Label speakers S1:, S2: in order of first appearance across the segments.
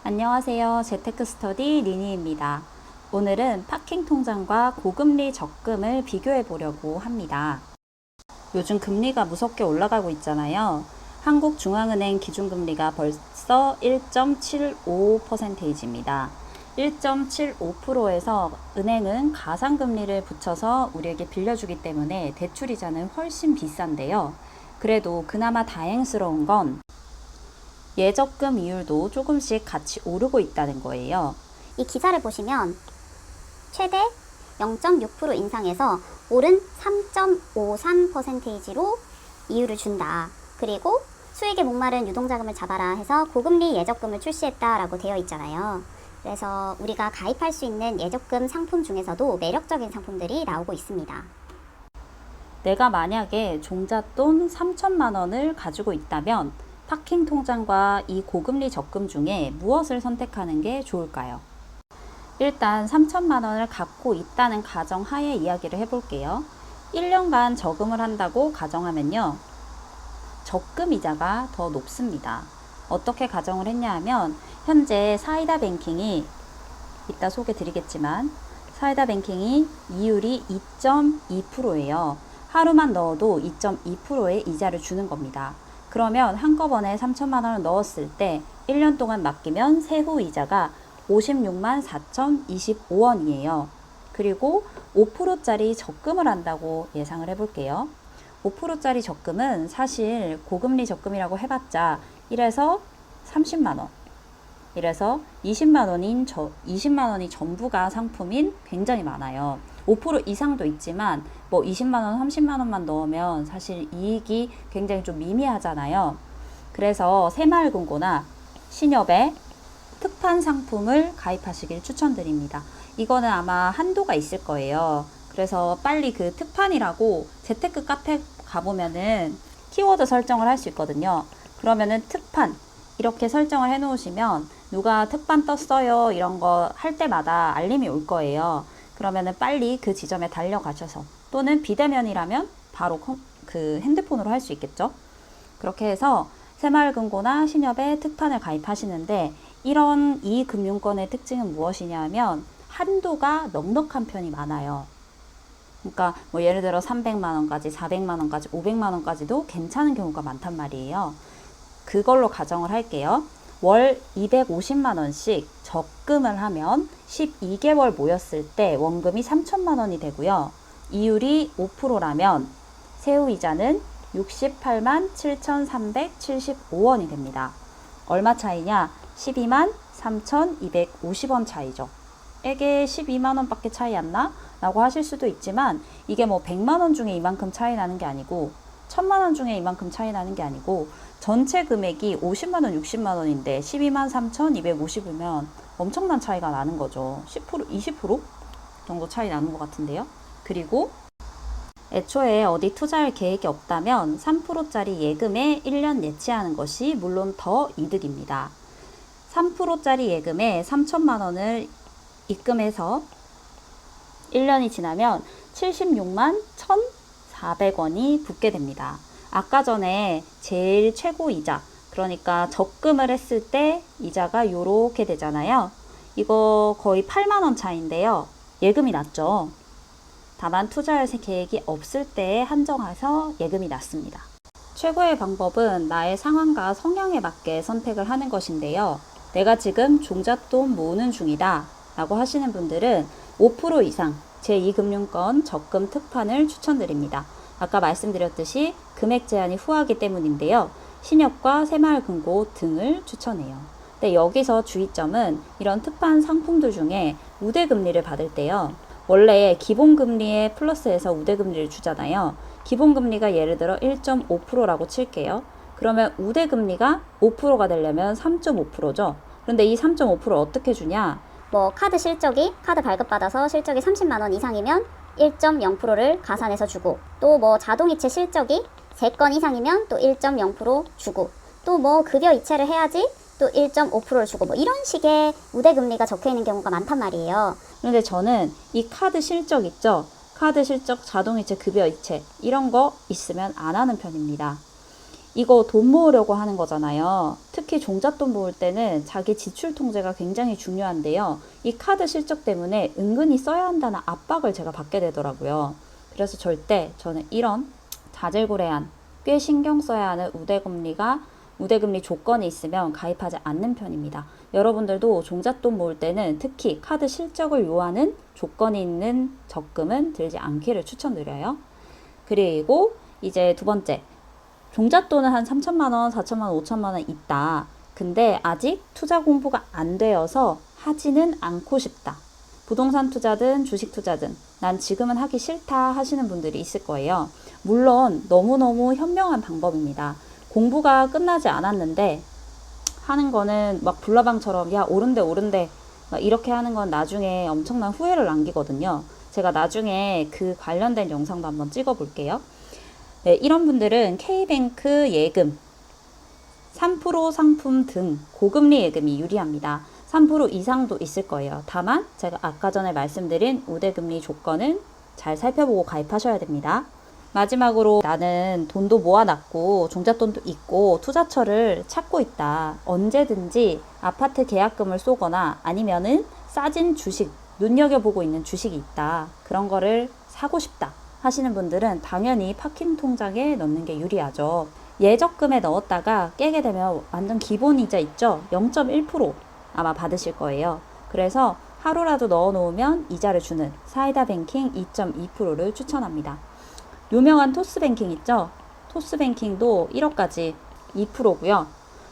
S1: 안녕하세요. 재테크스터디 리니입니다. 오늘은 파킹 통장과 고금리 적금을 비교해 보려고 합니다. 요즘 금리가 무섭게 올라가고 있잖아요. 한국중앙은행 기준금리가 벌써 1.75%입니다. 1.75%에서 은행은 가상금리를 붙여서 우리에게 빌려주기 때문에 대출이자는 훨씬 비싼데요. 그래도 그나마 다행스러운 건 예적금 이율도 조금씩 같이 오르고 있다는 거예요.
S2: 이 기사를 보시면 최대 0.6% 인상해서 오른 3.53%로 이율을 준다. 그리고 수익에 목마른 유동자금을 잡아라 해서 고금리 예적금을 출시했다라고 되어 있잖아요. 그래서 우리가 가입할 수 있는 예적금 상품 중에서도 매력적인 상품들이 나오고 있습니다.
S1: 내가 만약에 종잣돈 3천만 원을 가지고 있다면 파킹 통장과 이 고금리 적금 중에 무엇을 선택하는 게 좋을까요? 일단 3천만 원을 갖고 있다는 가정하에 이야기를 해볼게요. 1년간 저금을 한다고 가정하면요. 적금 이자가 더 높습니다. 어떻게 가정을 했냐 하면 현재 사이다 뱅킹이 이따 소개 드리겠지만 사이다 뱅킹이 이율이 2.2%예요. 하루만 넣어도 2.2%의 이자를 주는 겁니다. 그러면 한꺼번에 3천만 원을 넣었을 때 1년 동안 맡기면 세후 이자가 56만 4,025원이에요. 그리고 5%짜리 적금을 한다고 예상을 해볼게요. 5%짜리 적금은 사실 고금리 적금이라고 해봤자 1에서 30만 원, 이래서 20만 원이 전부가 상품인 굉장히 많아요. 5% 이상도 있지만 뭐 20만 원, 30만 원만 넣으면 사실 이익이 굉장히 좀 미미하잖아요. 그래서 새마을금고나 신협에 특판 상품을 가입하시길 추천드립니다. 이거는 아마 한도가 있을 거예요. 그래서 빨리 그 특판이라고 재테크 카페 가보면은 키워드 설정을 할 수 있거든요. 그러면은 특판 이렇게 설정을 해 놓으시면 누가 특판 떴어요 이런 거 할 때마다 알림이 올 거예요. 그러면은 빨리 그 지점에 달려가셔서 또는 비대면이라면 바로 그 핸드폰으로 할 수 있겠죠. 그렇게 해서 새마을금고나 신협에 특판을 가입하시는데 이런 이 금융권의 특징은 무엇이냐면 한도가 넉넉한 편이 많아요. 그러니까 뭐 예를 들어 300만 원까지, 400만 원까지, 500만 원까지도 괜찮은 경우가 많단 말이에요. 그걸로 가정을 할게요. 월 250만 원씩 적금을 하면 12개월 모였을 때 원금이 3천만 원이 되고요. 이율이 5%라면 세후 이자는 68만 7,375원이 됩니다. 얼마 차이냐? 12만 3,250원 차이죠. 이게 12만 원밖에 차이 안 나? 라고 하실 수도 있지만 이게 뭐 100만 원 중에 이만큼 차이 나는 게 아니고 1000만 원 중에 이만큼 차이 나는 게 아니고 전체 금액이 50만 원, 60만 원인데 12만 3,250이면 엄청난 차이가 나는 거죠. 10%, 20% 정도 차이 나는 것 같은데요. 그리고 애초에 어디 투자할 계획이 없다면 3%짜리 예금에 1년 예치하는 것이 물론 더 이득입니다. 3%짜리 예금에 3천만 원을 입금해서 1년이 지나면 76만 1,400원이 붙게 됩니다. 아까 전에 제일 최고 이자, 그러니까 적금을 했을 때 이자가 요렇게 되잖아요. 이거 거의 8만 원 차이인데요. 예금이 낮죠. 다만 투자할 계획이 없을 때에 한정해서 예금이 낮습니다. 최고의 방법은 나의 상황과 성향에 맞게 선택을 하는 것인데요. 내가 지금 종잣돈 모으는 중이다 라고 하시는 분들은 5% 이상 제2금융권 적금 특판을 추천드립니다. 아까 말씀드렸듯이 금액 제한이 후하기 때문인데요. 신협과 새마을금고 등을 추천해요. 근데 여기서 주의점은 이런 특판 상품들 중에 우대금리를 받을 때요. 원래 기본금리에 플러스해서 우대금리를 주잖아요. 기본금리가 예를 들어 1.5%라고 칠게요. 그러면 우대금리가 5%가 되려면 3.5%죠. 그런데 이 3.5%를 어떻게 주냐?
S2: 뭐 카드 실적이 카드 발급받아서 실적이 30만 원 이상이면 1.0%를 가산해서 주고, 또 뭐 자동이체 실적이 3건 이상이면 또 1.0% 주고, 또 뭐 급여 이체를 해야지 또 1.5%를 주고, 뭐 이런 식의 우대금리가 적혀 있는 경우가 많단 말이에요.
S1: 그런데 저는 이 카드 실적 있죠? 카드 실적, 자동이체, 급여 이체 이런 거 있으면 안 하는 편입니다. 이거 돈 모으려고 하는 거잖아요. 특히 종잣돈 모을 때는 자기 지출 통제가 굉장히 중요한데요. 이 카드 실적 때문에 은근히 써야 한다는 압박을 제가 받게 되더라고요. 그래서 절대 저는 이런 자질구레한 꽤 신경 써야 하는 우대금리 조건이 있으면 가입하지 않는 편입니다. 여러분들도 종잣돈 모을 때는 특히 카드 실적을 요하는 조건이 있는 적금은 들지 않기를 추천드려요. 그리고 이제 두 번째, 종잣돈은 한 3천만 원, 4천만 원, 5천만 원 있다. 근데 아직 투자 공부가 안 되어서 하지는 않고 싶다. 부동산 투자든 주식 투자든 난 지금은 하기 싫다 하시는 분들이 있을 거예요. 물론 너무너무 현명한 방법입니다. 공부가 끝나지 않았는데 하는 거는 막 불나방처럼 야 오른대 막 이렇게 하는 건 나중에 엄청난 후회를 남기거든요. 제가 나중에 그 관련된 영상도 한번 찍어 볼게요. 네, 이런 분들은 K뱅크 예금, 3% 상품 등 고금리 예금이 유리합니다. 3% 이상도 있을 거예요. 다만 제가 아까 전에 말씀드린 우대금리 조건은 잘 살펴보고 가입하셔야 됩니다. 마지막으로 나는 돈도 모아놨고 종잣돈도 있고 투자처를 찾고 있다. 언제든지 아파트 계약금을 쏘거나 아니면은 싸진 주식, 눈여겨보고 있는 주식이 있다. 그런 거를 사고 싶다 하시는 분들은 당연히 파킹 통장에 넣는 게 유리하죠. 예적금에 넣었다가 깨게 되면 완전 기본이자 있죠. 0.1% 아마 받으실 거예요. 그래서 하루라도 넣어 놓으면 이자를 주는 사이다 뱅킹 2.2%를 추천합니다. 유명한 토스뱅킹 있죠? 토스뱅킹도 1억까지 2%고요.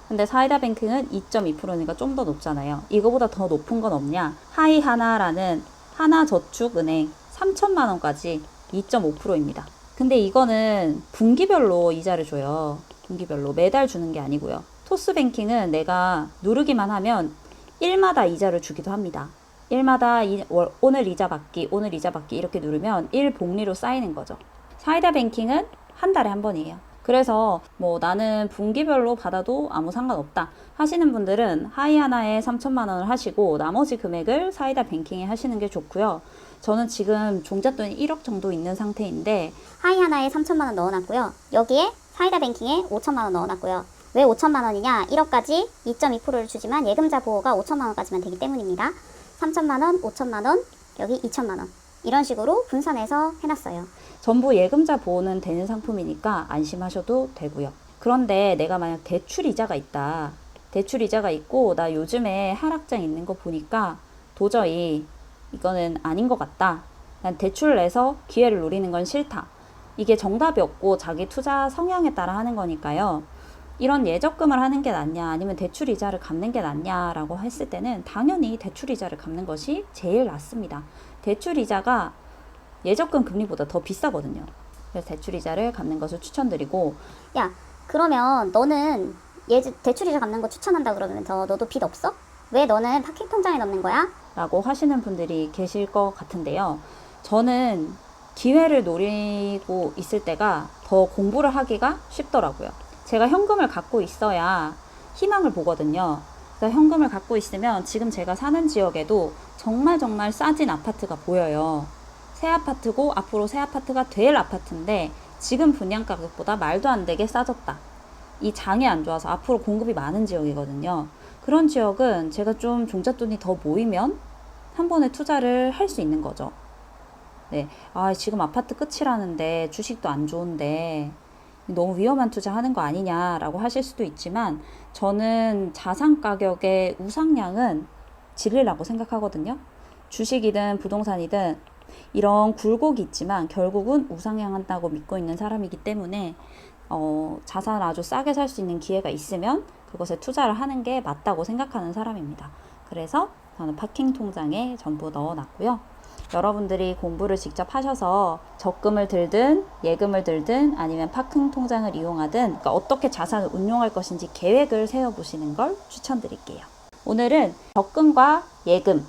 S1: 근데 사이다 뱅킹은 2.2%니까 좀 더 높잖아요. 이거보다 더 높은 건 없냐? 하이하나라는 하나저축은행 3천만 원까지 2.5%입니다. 근데 이거는 분기별로 이자를 줘요. 분기별로 매달 주는 게 아니고요. 토스뱅킹은 내가 누르기만 하면 일마다 이자를 주기도 합니다. 일마다 오늘 이자 받기 이렇게 누르면 일복리로 쌓이는 거죠. 사이다 뱅킹은 한 달에 한 번이에요. 그래서 뭐 나는 분기별로 받아도 아무 상관없다 하시는 분들은 하이하나에 3천만 원을 하시고 나머지 금액을 사이다 뱅킹에 하시는 게 좋고요. 저는 지금 종잣돈이 1억 정도 있는 상태인데
S2: 하이하나에 3천만 원 넣어놨고요. 여기에 사이다 뱅킹에 5천만 원 넣어놨고요. 왜 5천만 원이냐? 1억까지 2.2%를 주지만 예금자 보호가 5천만 원까지만 되기 때문입니다. 3천만 원, 5천만 원, 여기 2천만 원. 이런 식으로 분산해서 해놨어요.
S1: 전부 예금자 보호는 되는 상품이니까 안심하셔도 되고요. 그런데 내가 만약 대출 이자가 있다. 대출 이자가 있고 나 요즘에 하락장 있는 거 보니까 도저히 이거는 아닌 것 같다. 난 대출을 내서 기회를 노리는 건 싫다. 이게 정답이 없고 자기 투자 성향에 따라 하는 거니까요. 이런 예적금을 하는 게 낫냐 아니면 대출 이자를 갚는 게 낫냐라고 했을 때는 당연히 대출 이자를 갚는 것이 제일 낫습니다. 대출 이자가 예적금 금리보다 더 비싸거든요. 그래서 대출 이자를 갚는 것을 추천드리고
S2: 야, 그러면 너는 대출 이자 갚는 거 추천한다 그러면서 너도 빚 없어? 왜 너는 파킹 통장에 넣는 거야?
S1: 라고 하시는 분들이 계실 것 같은데요. 저는 기회를 노리고 있을 때가 더 공부를 하기가 쉽더라고요. 제가 현금을 갖고 있어야 희망을 보거든요. 그래서 현금을 갖고 있으면 지금 제가 사는 지역에도 정말 싸진 아파트가 보여요. 새 아파트고 앞으로 새 아파트가 될 아파트인데 지금 분양가격보다 말도 안 되게 싸졌다. 이 장이 안 좋아서 앞으로 공급이 많은 지역이거든요. 그런 지역은 제가 좀 종잣돈이 더 모이면 한 번에 투자를 할 수 있는 거죠. 네, 지금 아파트 끝이라는데 주식도 안 좋은데 너무 위험한 투자하는 거 아니냐라고 하실 수도 있지만 저는 자산 가격의 우상향은 진리라고 생각하거든요. 주식이든 부동산이든 이런 굴곡이 있지만 결국은 우상향한다고 믿고 있는 사람이기 때문에 자산을 아주 싸게 살 수 있는 기회가 있으면 그것에 투자를 하는 게 맞다고 생각하는 사람입니다. 그래서 저는 파킹 통장에 전부 넣어놨고요. 여러분들이 공부를 직접 하셔서 적금을 들든 예금을 들든 아니면 파킹 통장을 이용하든 그러니까 어떻게 자산을 운용할 것인지 계획을 세워보시는 걸 추천드릴게요. 오늘은 적금과 예금,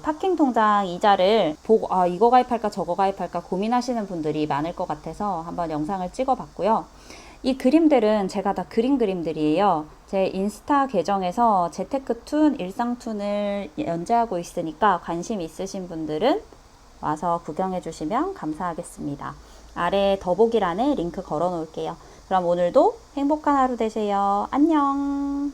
S1: 파킹 통장 이자를 보고 이거 가입할까 저거 가입할까 고민하시는 분들이 많을 것 같아서 한번 영상을 찍어봤고요. 이 그림들은 제가 다 그린 그림들이에요. 제 인스타 계정에서 재테크툰, 일상툰을 연재하고 있으니까 관심 있으신 분들은 와서 구경해 주시면 감사하겠습니다. 아래 더보기란에 링크 걸어 놓을게요. 그럼 오늘도 행복한 하루 되세요. 안녕.